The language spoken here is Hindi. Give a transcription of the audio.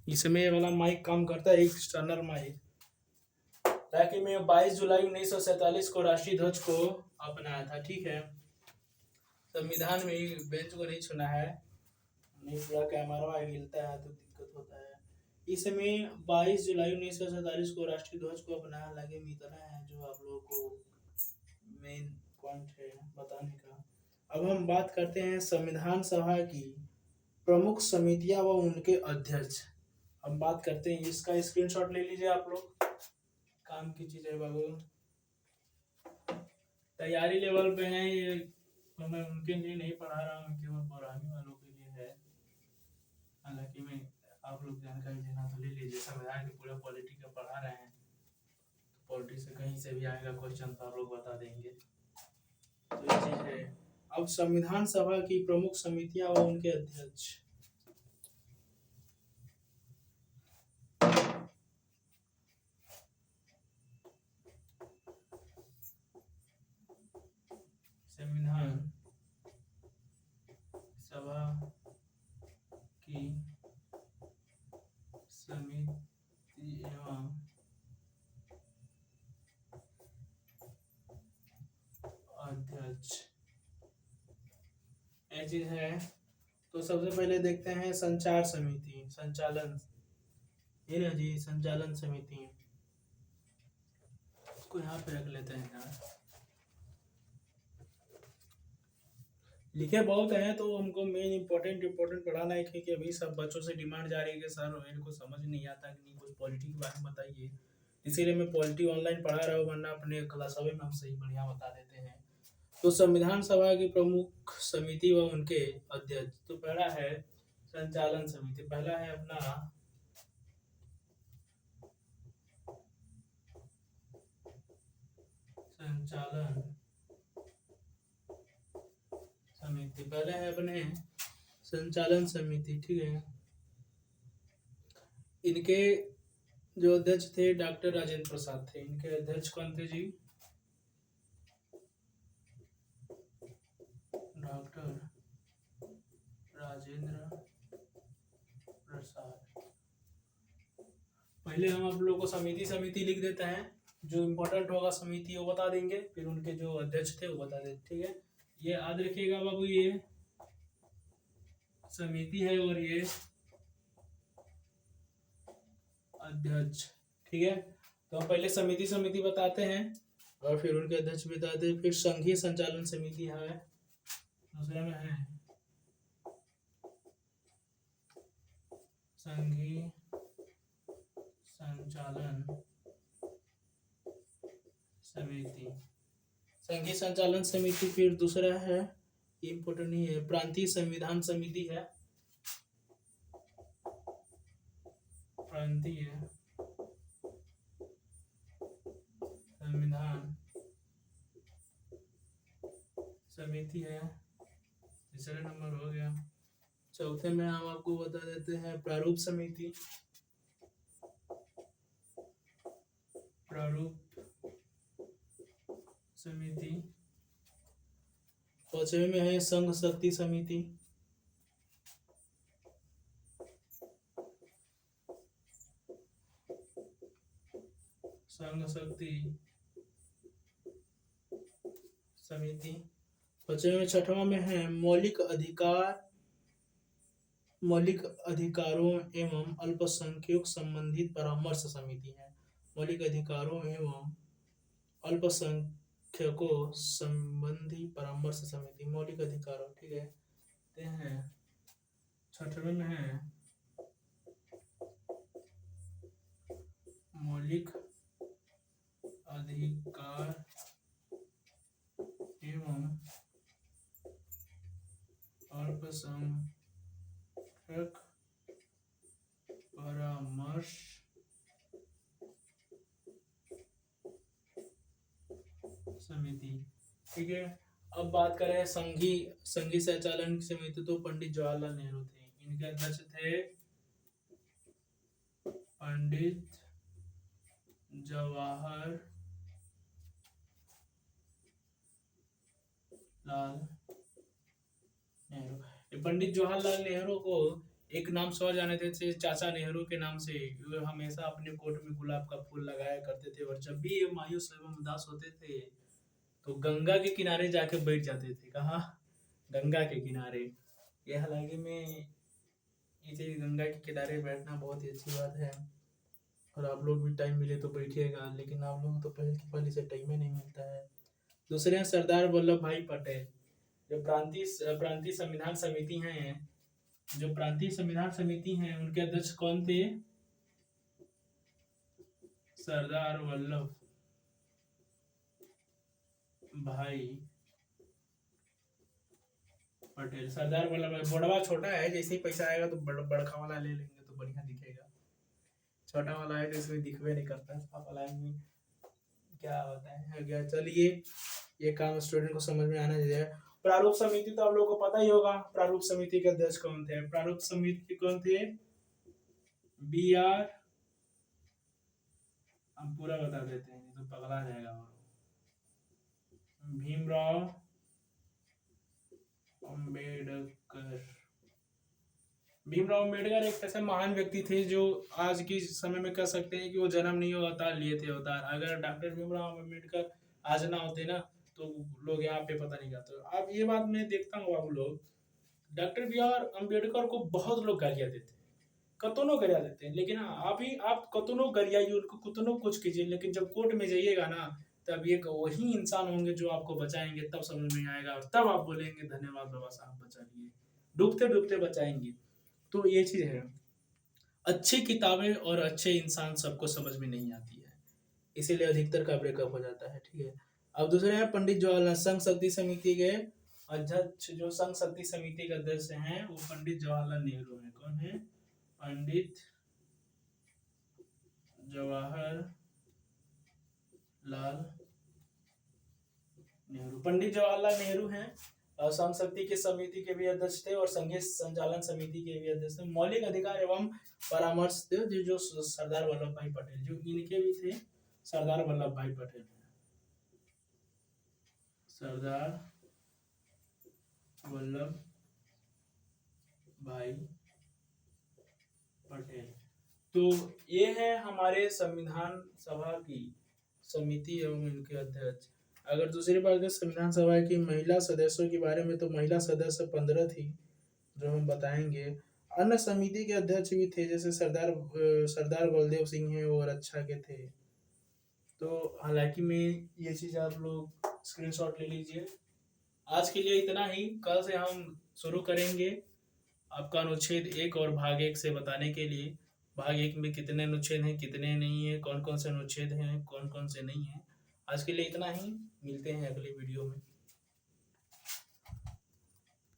इसमें ये वाला माइक काम करता है, एक्सटर्नल माइक। ताकि मैं 22 जुलाई 1947 को राष्ट्रीय ध्वज को अपनाया था, ठीक है। संविधान में बेंच को नहीं छूना है, नहीं पूरा कैमरा हिलता है तो दिक्कत होता है। इसमें 22 जुलाई 1947 को राष्ट्रीय ध्वज को अपनाया, लगे में इतना है जो आप लोगों को मेन पॉइंट है बताने का। अब हम बात करते हैं संविधान सभा की प्रमुख समितियां व उनके अध्यक्ष। हम बात करते हैं, इसका स्क्रीनशॉट ले लीजिए आप लोग, काम की चीज है बाबू। तैयारी लेवल पे है ये, तो मैं उनके लिए नहीं पढ़ा रहा हूँ, केवल पढ़ाने वालों के लिए है। हालांकि मैं आप लोग जानकारी लेना तो ले लीजिए, संविधान के पूरा पॉलिटी का पढ़ा रहे हैं, तो पॉलिटी से कहीं से भी आएगा क्वेश्चन तो आप लोग बता देंगे, तो ये चीज है। अब संविधान सभा की प्रमुख समितियां व उनके अध्यक्ष। संविधान सभा की समिति एवं अध्यक्ष ये चीज है। तो सबसे पहले देखते हैं संचार समिति, संचालन, ये ना जी संचालन समिति, इसको यहाँ पे रख लेते हैं यार, लिखे बहुत हैं तो हमको मेन इम्पोर्टेंट पढ़ाना है, क्योंकि अभी सब बच्चों से डिमांड जा रही है कि सर मेरे को समझ नहीं आता कि नहीं कुछ पॉलिटी के बारे में बताइए, इसीलिए मैं पॉलिटी ऑनलाइन पढ़ा रहा हूँ, वरना अपने क्लासों में हम सही बढ़िया बता देते हैं। तो संविधान सभा की प्रमुख समिति व उनके अध्यक्ष, तो पहला है संचालन समिति, पहला है अपना संचालन समिति, पहले है अपने संचालन समिति, ठीक है। इनके जो अध्यक्ष थे डॉक्टर राजेंद्र प्रसाद थे, इनके अध्यक्ष कौन थे जी, डॉक्टर राजेंद्र प्रसाद। पहले हम आप लोगों को समिति समिति लिख देते हैं, जो इम्पोर्टेंट होगा समिति वो बता देंगे, फिर उनके जो अध्यक्ष थे वो बता देंगे, ठीक है। ये याद रखिएगा बाबू, ये समिति है और ये अध्यक्ष, ठीक है। तो हम पहले समिति समिति बताते हैं और फिर उनके अध्यक्ष बताते हैं, फिर संघीय संचालन समिति है, दूसरे में है संघीय संचालन समिति, संघीय संचालन समिति। फिर दूसरा है, इम्पोर्टेंट नहीं है, प्रांतीय संविधान समिति है, प्रांतीय संविधान समिति है, तीसरा नंबर हो गया। चौथे में हम आपको बता देते हैं प्रारूप समिति, प्रारूप समिति। पांचवे में है संघ शक्ति समिति, संघ शक्ति समिति। पांचवे में, छठवां में है मौलिक अधिकारों एवं अल्पसंख्यक संबंधित परामर्श समिति है, मौलिक अधिकारों एवं अल्पसंख्यकों संबंधी परामर्श समिति, मौलिक अधिकारों, ठीक है। ते हैं छठवें में है मौलिक अधिकार एवं अल्पसंख्यक परामर्श समिति, ठीक है। अब बात करें संघीय संचालन समिति, तो पंडित जवाहरलाल नेहरू थे, इनके अध्यक्ष थे पंडित जवाहरलाल नेहरू। पंडित जवाहरलाल नेहरू को एक नाम से और जाने थे चाचा नेहरू के नाम से। वो हमेशा अपने कोट में गुलाब का फूल लगाया करते थे, और जब भी ये मायूस एवं उदास होते थे तो गंगा के किनारे जाके बैठ जाते थे। कहाँ? गंगा के किनारे। ये हालांकि में इसे गंगा के किनारे बैठना बहुत ही अच्छी बात है, और आप लोग भी टाइम मिले तो बैठिएगा, लेकिन आप लोग तो पहले से टाइम ही नहीं मिलता है। दूसरे हैं सरदार वल्लभ भाई पटेल। जो प्रांतीय संविधान समिति हैं, जो प्रांतीय संविधान समिति हैं, उनके अध्यक्ष कौन थे? सरदार वल्लभ भाई पटेल। सरदार वल्लभ भाई, बड़वा छोटा है, जैसे ही पैसा आएगा तो बड़का वाला ले लेंगे तो बढ़िया दिखेगा। छोटा वाला है तो इसमें दिखवे नहीं करता, साफ वाला में क्या होता है क्या। चलिए, ये काम स्टूडेंट को समझ में आना चाहिए। प्रारूप समिति तो आप लोगों को पता ही होगा। प्रारूप समिति के अध्यक्ष कौन थे? प्रारूप समिति कौन थे? बी आर, हम पूरा बता देते हैं तो पगला जाएगा। भीमराव अम्बेडकर। भीमराव अम्बेडकर एक ऐसे महान व्यक्ति थे जो आज के समय में कह सकते हैं कि वो जन्म नहीं अवतार लिए थे अवतार। अगर डॉक्टर भीमराव अम्बेडकर आज ना होते ना तो लोग यहाँ पे पता नहीं जाते। अब ये बात मैं देखता हूँ, आप लोग डॉक्टर बी आर अम्बेडकर को बहुत लोग गालियाँ देते हैं, कतनों गरिया देते हैं, लेकिन अभी आप कतनों गरियाइए उनको, कतनों कुछ कीजिए, लेकिन जब कोर्ट में जाइएगा ना तब एक वही इंसान होंगे जो आपको बचाएंगे, तब समझ में आएगा और तब आप बोलेंगे धन्यवाद बाबा साहब बचा लिए, डूबते डूबते बचाएंगे। तो ये चीज है, अच्छी किताबें और अच्छे इंसान सबको समझ में नहीं आती है, इसीलिए अधिकतर का ब्रेकअप हो जाता है। ठीक है, अब दूसरे हैं पंडित जवाहरलाल संघ शक्ति समिति के अध्यक्ष। जो संघ शक्ति समिति के अध्यक्ष हैं वो पंडित जवाहरलाल नेहरू हैं। कौन है? पंडित जवाहरलाल नेहरू। पंडित जवाहरलाल नेहरू हैं और संघ शक्ति की समिति के भी अध्यक्ष थे और संघीय संचालन समिति के भी अध्यक्ष थे। मौलिक अधिकार एवं परामर्श थे जो सरदार वल्लभ भाई पटेल, जो इनके भी थे सरदार वल्लभ भाई पटेल। सरदार वल्लभ भाई पटेल। तो ये है हमारे संविधान सभा की समिति एवं इनके अध्यक्ष। अगर दूसरी बात करें संविधान सभा की महिला सदस्यों के बारे में, तो महिला सदस्य 15 थी जो हम बताएंगे। अन्य समिति के अध्यक्ष भी थे, जैसे सरदार बलदेव सिंह है और अच्छा के थे। तो हालांकि में ये चीज आप लोग स्क्रीनशॉट ले लीजिए। आज के लिए इतना ही, कल से हम शुरू करेंगे आपका अनुच्छेद 1 और भाग 1 से बताने के लिए। भाग 1 में कितने अनुच्छेद हैं, कितने नहीं है, कौन कौन से अनुच्छेद हैं, कौन कौन से नहीं है। आज के लिए इतना ही, मिलते हैं अगले वीडियो में।